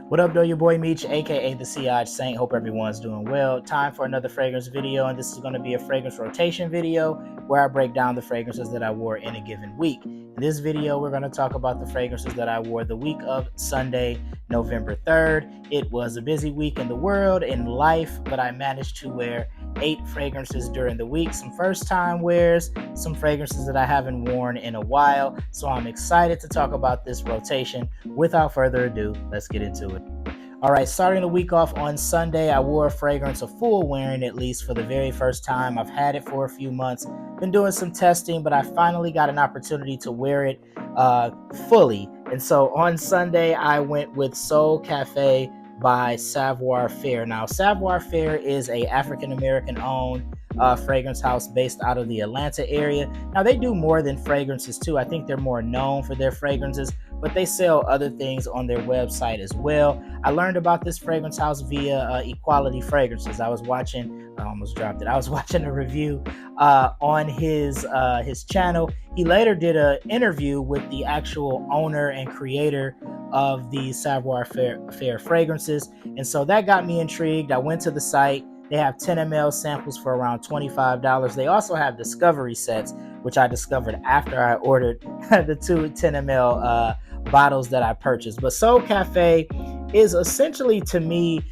What up, though? Your boy Meech, aka the Siage Saint. Hope everyone's doing well. Time for another fragrance video, and this is going to be a fragrance rotation video where I break down the fragrances that I wore in a given week. In this video, we're going to talk about the fragrances that I wore the week of Sunday, November 3rd. It was a busy week in the world, in life, but I managed to wear 8 fragrances during the week. Some first time wears, some fragrances that I haven't worn in a while. So I'm excited to talk about this rotation. Without further ado, let's get into it. All right, starting the week off on Sunday, I wore a fragrance, a full wearing at least, for the very first time. I've had it for a few months, been doing some testing, but I finally got an opportunity to wear it fully. And so on Sunday, I went with Soul Cafe by Savoir Faire. Now, Savoir Faire is a African-American owned fragrance house based out of the Atlanta area. Now, they do more than fragrances too. I think they're more known for their fragrances, but they sell other things on their website as well. I learned about this fragrance house via Equality Fragrances. I almost dropped it. I was watching a review on his channel. He later did an interview with the actual owner and creator of the Savoir Faire fragrances, and so that got me intrigued. I went to the site. They have 10 ml samples for around $25. They also have discovery sets, which I discovered after I ordered the 2 10 ml bottles that I purchased. But Soul Cafe is essentially, to me,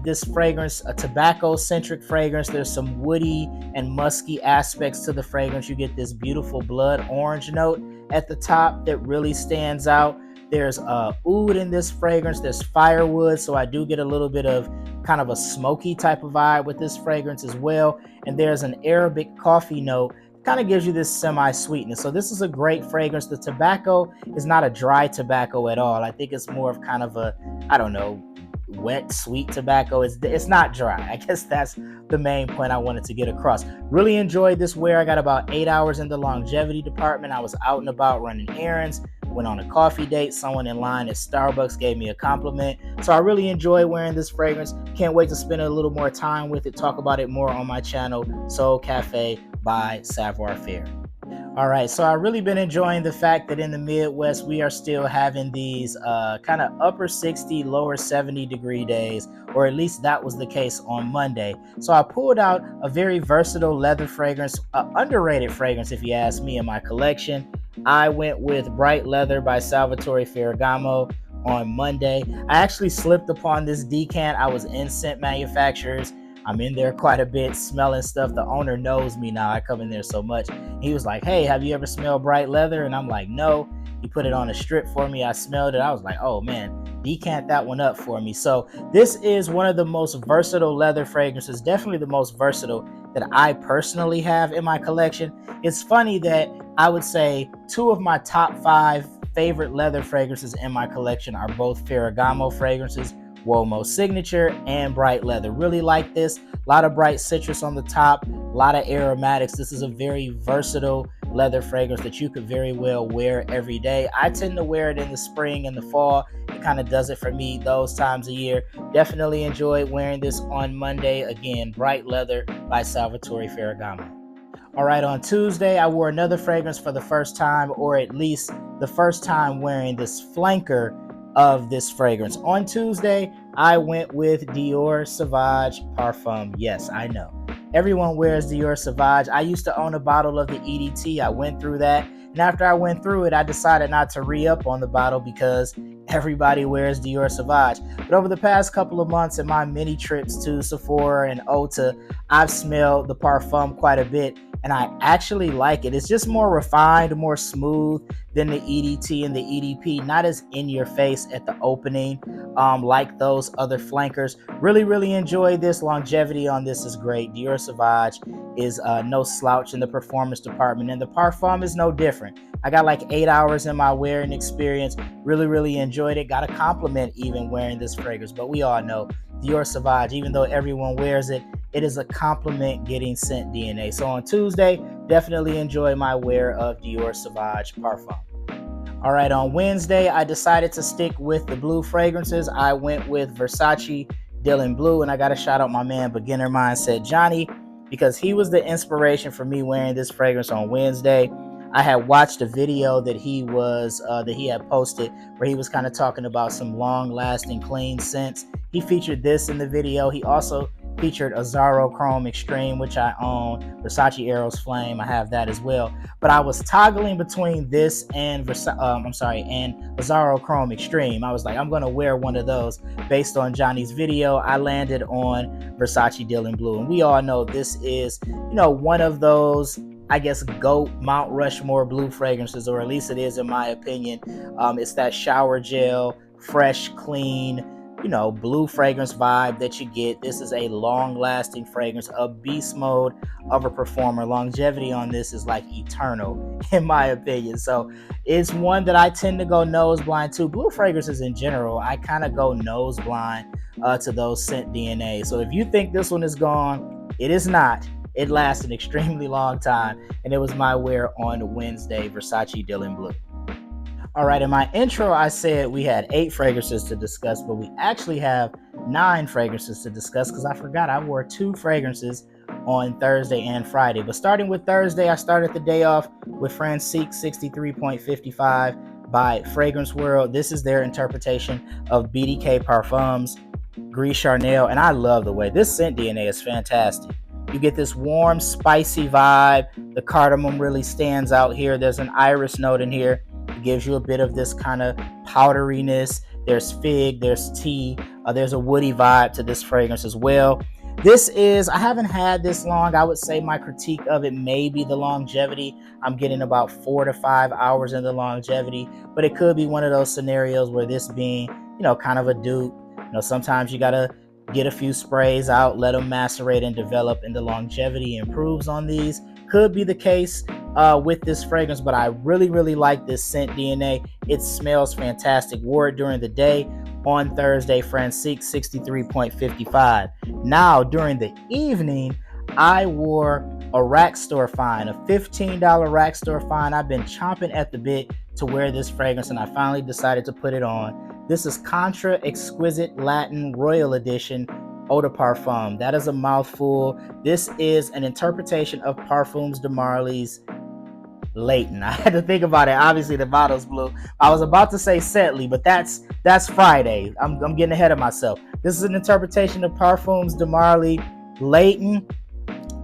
this fragrance, a tobacco-centric fragrance. There's some woody and musky aspects to the fragrance. You get this beautiful blood orange note at the top that really stands out. There's oud in this fragrance. There's firewood, so I do get a little bit of kind of a smoky type of vibe with this fragrance as well. And there's an Arabic coffee note, kind of gives you this semi-sweetness. So this is a great fragrance. The tobacco is not a dry tobacco at all. I think it's more of kind of a, I don't know, wet, sweet tobacco. It's not dry. I guess that's the main point I wanted to get across. Really enjoyed this wear. I got about 8 hours in the longevity department. I was out and about running errands, went on a coffee date. Someone in line at Starbucks gave me a compliment. So I really enjoy wearing this fragrance. Can't wait to spend a little more time with it, talk about it more on my channel, Soul Cafe by Savoir Faire. All right, so I've really been enjoying the fact that in the Midwest, we are still having these kind of upper 60, lower 70 degree days, or at least that was the case on Monday. So I pulled out a very versatile leather fragrance, underrated fragrance if you ask me, in my collection. I went with Bright Leather by Salvatore Ferragamo on Monday. I actually slipped upon this decant. I was in Scent Manufacturers. I'm in there quite a bit, smelling stuff. The owner knows me now. I come in there so much. He was like, "Hey, have you ever smelled Bright Leather?" And I'm like, "No." He put it on a strip for me. I smelled it. I was like, "Oh man, decant that one up for me." So this is one of the most versatile leather fragrances, definitely the most versatile that I personally have in my collection. It's funny that I would say 2 of my top 5 favorite leather fragrances in my collection are both Ferragamo fragrances, Uomo Signature and Bright Leather. Really like this. A lot of bright citrus on the top, a lot of aromatics. This is a very versatile leather fragrance that you could very well wear every day. I tend to wear it in the spring and the fall. It kind of does it for me those times of year. Definitely enjoyed wearing this on Monday. Again, Bright Leather by Salvatore Ferragamo. All right, on Tuesday, I wore another fragrance for the first time, or at least the first time wearing this flanker of this fragrance. On Tuesday, I went with Dior Sauvage Parfum. Yes, I know. Everyone wears Dior Sauvage. I used to own a bottle of the EDT. I went through that. And after I went through it, I decided not to re-up on the bottle because everybody wears Dior Sauvage. But over the past couple of months in my mini trips to Sephora and Ulta, I've smelled the Parfum quite a bit, and I actually like it. It's just more refined, more smooth than the EDT and the EDP. Not as in your face at the opening like those other flankers. Really enjoy this. Longevity on this is great. Dior Sauvage is no slouch in the performance department, and the Parfum is no different. I got like 8 hours in my wearing experience. Really enjoyed it. Got a compliment even wearing this fragrance. But we all know Dior Sauvage, even though everyone wears it, it is a compliment getting scent DNA. So on Tuesday, definitely enjoy my wear of Dior Sauvage Parfum. All right, on Wednesday, I decided to stick with the blue fragrances. I went with Versace Dylan Blue, and I got to shout out my man, Beginner Mindset Johnny, because he was the inspiration for me wearing this fragrance on Wednesday. I had watched a video that he had posted where he was kind of talking about some long-lasting clean scents. He featured this in the video. He also featured Azzaro Chrome Extreme, which I own, Versace Eros Flame. I have that as well. But I was toggling between this and Azzaro Chrome Extreme. I was like, I'm gonna wear one of those based on Johnny's video. I landed on Versace Dylan Blue, and we all know this is, one of those, I guess, GOAT Mount Rushmore blue fragrances, or at least it is in my opinion. It's that shower gel, fresh, clean, blue fragrance vibe that you get. This is a long-lasting fragrance, a beast mode of a performer. Longevity on this is like eternal, in my opinion. So it's one that I tend to go nose blind to. Blue fragrances in general, I kind of go nose blind to those scent DNA. So if you think this one is gone, it is not. It lasts an extremely long time, and it was my wear on Wednesday, Versace Dylan Blue. All right, in my intro, I said we had 8 fragrances to discuss, but we actually have 9 fragrances to discuss because I forgot I wore 2 fragrances on Thursday and Friday. But starting with Thursday, I started the day off with Francique 63.55 by Fragrance World. This is their interpretation of BDK Parfums Gris Charnel, and I love the way this scent DNA is fantastic. You get this warm, spicy vibe. The cardamom really stands out here. There's an iris note in here. It gives you a bit of this kind of powderiness. There's fig, there's tea, there's a woody vibe to this fragrance as well. I haven't had this long. I would say my critique of it may be the longevity. I'm getting about 4 to 5 hours in the longevity, but it could be one of those scenarios where this being, kind of a dupe. Sometimes you gotta get a few sprays out, let them macerate and develop, and the longevity improves on these. Could be the case with this fragrance, but I really, really like this scent DNA. It smells fantastic. Wore it during the day on Thursday, Francique 63.55. Now, during the evening, I wore a rack store find, a $15 rack store find. I've been chomping at the bit to wear this fragrance, and I finally decided to put it on. This is Contra Exquisite Latin Royal Edition Eau de Parfum. That is a mouthful. This is an interpretation of Parfums de Marly's Leighton. I had to think about it. Obviously, the bottle's blue. I was about to say Setley, but that's Friday. I'm getting ahead of myself. This is an interpretation of Parfums de Marly Leighton,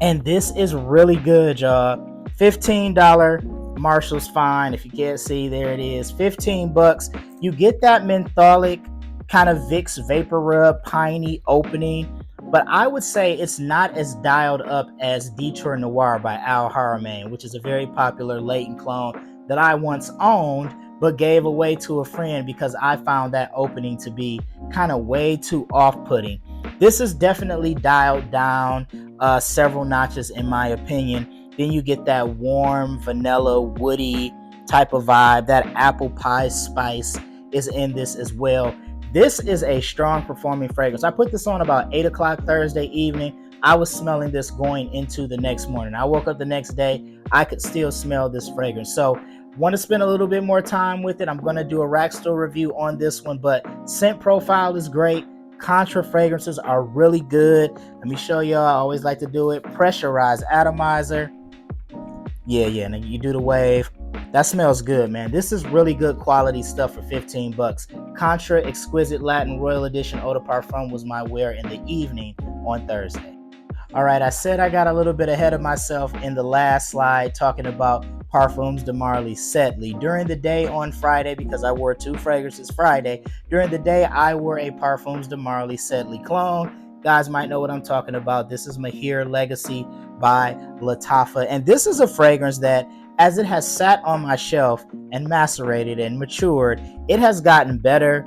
and this is really good, y'all. $15 Marshall's Find. If you can't see, there it is. $15. You get that mentholic kind of Vicks Vapor Rub piney opening, but I would say it's not as dialed up as Detour Noir by Al Haramain, which is a very popular Leighton clone that I once owned but gave away to a friend because I found that opening to be kind of way too off-putting. This is definitely dialed down several notches in my opinion. Then you get that warm, vanilla, woody type of vibe. That apple pie spice is in this as well. This is a strong performing fragrance. I put this on about 8 o'clock Thursday evening. I was smelling this going into the next morning. I woke up the next day, I could still smell this fragrance. So want to spend a little bit more time with it. I'm going to do a rack store review on this one, but scent profile is great. Contra fragrances are really good. Let me show y'all. I always like to do it. Pressurized atomizer. Yeah, and then you do the wave. That smells good, man. This is really good quality stuff for $15. Contra Exquisite Latin Royal Edition Eau de Parfum was my wear in the evening on Thursday. All right, I said I got a little bit ahead of myself in the last slide talking about Parfums de Marly Setley. During the day on Friday, because I wore 2 fragrances Friday, during the day I wore a Parfums de Marly Setley clone. Guys might know what I'm talking about. This is Mahir Legacy by Lattafa. And this is a fragrance that, as it has sat on my shelf and macerated and matured, it has gotten better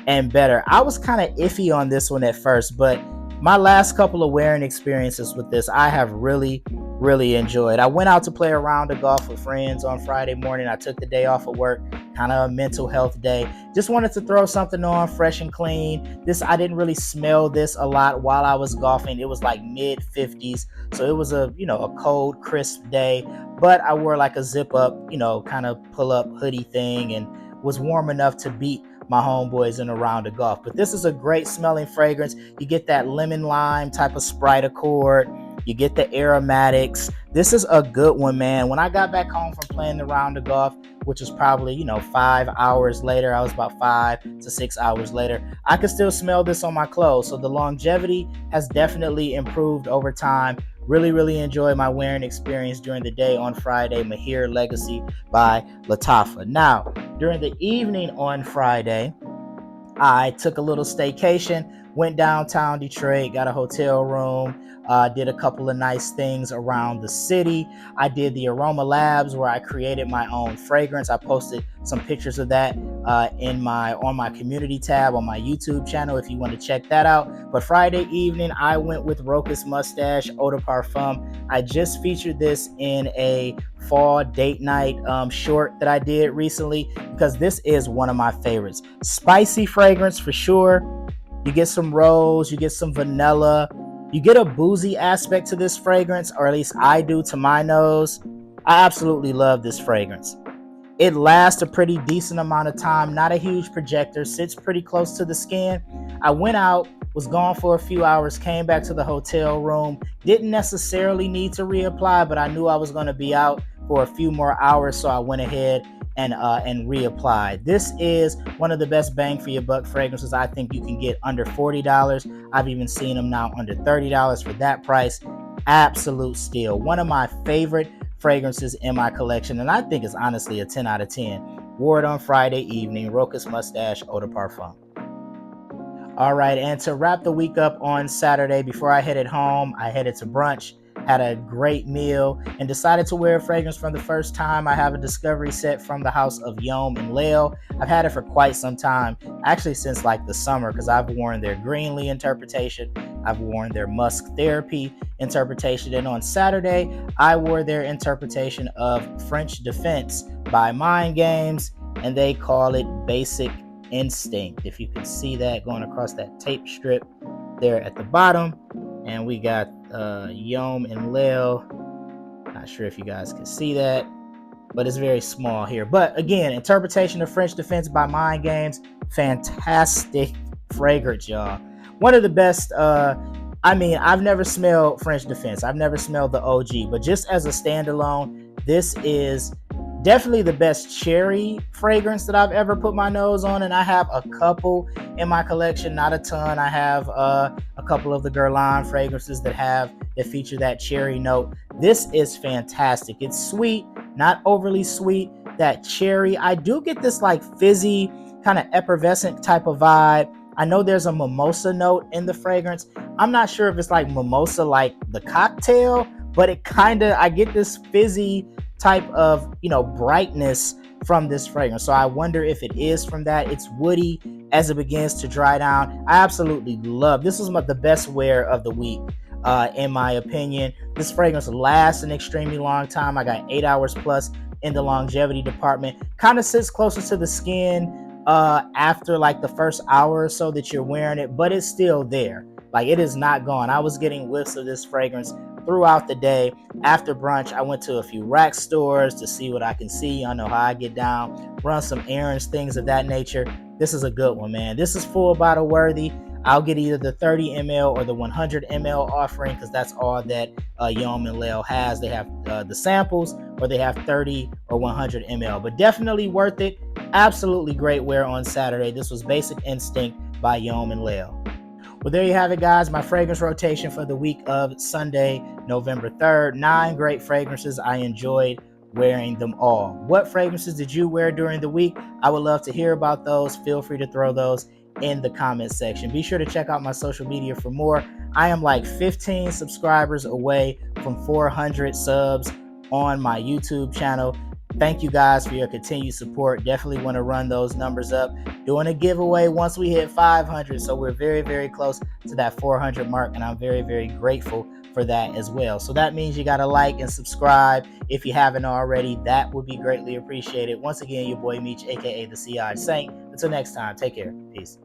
and better. I was kind of iffy on this one at first, but my last couple of wearing experiences with this, I have really, really enjoyed. I went out to play a round of golf with friends on Friday morning. I took the day off of work, kind of a mental health day. Just wanted to throw something on fresh and clean. I didn't really smell this a lot while I was golfing. It was like mid 50s. So it was a cold, crisp day, but I wore like a zip up, kind of pull up hoodie thing, and was warm enough to beat my homeboys in a round of golf. But this is a great smelling fragrance. You get that lemon lime type of Sprite Accord. You get the aromatics. This is a good one, man. When I got back home from playing the round of golf, which was probably, 5 hours later, I was about 5 to 6 hours later, I could still smell this on my clothes. So the longevity has definitely improved over time. Really, really enjoyed my wearing experience during the day on Friday. Mahir Legacy by Lattafa. Now, during the evening on Friday, I took a little staycation, went downtown Detroit, got a hotel room, did a couple of nice things around the city. I did the Aroma Labs where I created my own fragrance. I posted some pictures of that on my community tab on my YouTube channel if you want to check that out. But Friday evening, I went with Rokas Mustache Eau de Parfum. I just featured this in a fall date night short that I did recently because this is one of my favorites. Spicy fragrance for sure. You get some rose, you get some vanilla, you get a boozy aspect to this fragrance, or at least I do to my nose. I absolutely love this fragrance. It lasts a pretty decent amount of time, not a huge projector, sits pretty close to the skin. I went out, was gone for a few hours, came back to the hotel room, didn't necessarily need to reapply, but I knew I was going to be out for a few more hours, so I went ahead and reapplied. This is one of the best bang for your buck fragrances I think you can get under $40. I've even seen them now under $30 for that price. Absolute steal. One of my favorite fragrances in my collection, and I think it's honestly a 10 out of 10. Wore it on Friday evening. Rokas Mustache Eau de Parfum. All right, and to wrap the week up on Saturday, before I headed home, I headed to brunch, had a great meal, and decided to wear a fragrance for the first time. I have a discovery set from the house of Yom and Leo. I've had it for quite some time, actually since like the summer, because I've worn their Greenlee interpretation, I've worn their Musk Therapy interpretation, and on Saturday, I wore their interpretation of French Defense by Mind Games, and they call it Basic Instinct. If you can see that going across that tape strip there at the bottom. And we got Yom and Leo. Not sure if you guys can see that, but it's very small here. But again, interpretation of French Defense by Mind Games. Fantastic fragrance, y'all. One of the best. I've never smelled French Defense. I've never smelled the OG, but just as a standalone, this is definitely the best cherry fragrance that I've ever put my nose on, and I have a couple in my collection, not a ton. I have a couple of the Guerlain fragrances that feature that cherry note. This is fantastic. It's sweet, not overly sweet. That cherry, I do get this like fizzy, kind of effervescent type of vibe. I know there's a mimosa note in the fragrance. I'm not sure if it's like mimosa like the cocktail, but I get this fizzy type of brightness from this fragrance. So I wonder if it is from that. It's woody as it begins to dry down. I absolutely love this. Is the best wear of the week in my opinion. This fragrance lasts an extremely long time. I got 8 hours plus in the longevity department. Kind of sits closer to the skin after like the first hour or so that you're wearing it, but it's still there. Like, it is not gone. I was getting whiffs of this fragrance throughout the day. After brunch, I went to a few rack stores to see what I can see. I know how I get down, run some errands, things of that nature. This is a good one, man. This is full bottle worthy. I'll get either the 30 ml or the 100 ml offering, because that's all that Yom and Leo has. They have the samples, or they have 30 or 100 ml, but definitely worth it. Absolutely great wear on Saturday. This was Basic Instinct by Yom and Leo. Well, there you have it, guys. My fragrance rotation for the week of Sunday, November 3rd. 9 great fragrances. I enjoyed wearing them all. What fragrances did you wear during the week? I would love to hear about those. Feel free to throw those in the comment section. Be sure to check out my social media for more. I am like 15 subscribers away from 400 subs on my YouTube channel. Thank you guys for your continued support. Definitely want to run those numbers up. Doing a giveaway once we hit 500. So we're very, very close to that 400 mark. And I'm very, very grateful for that as well. So that means you got to like and subscribe if you haven't already. That would be greatly appreciated. Once again, your boy Meech, aka the CI Saint. Until next time, take care. Peace.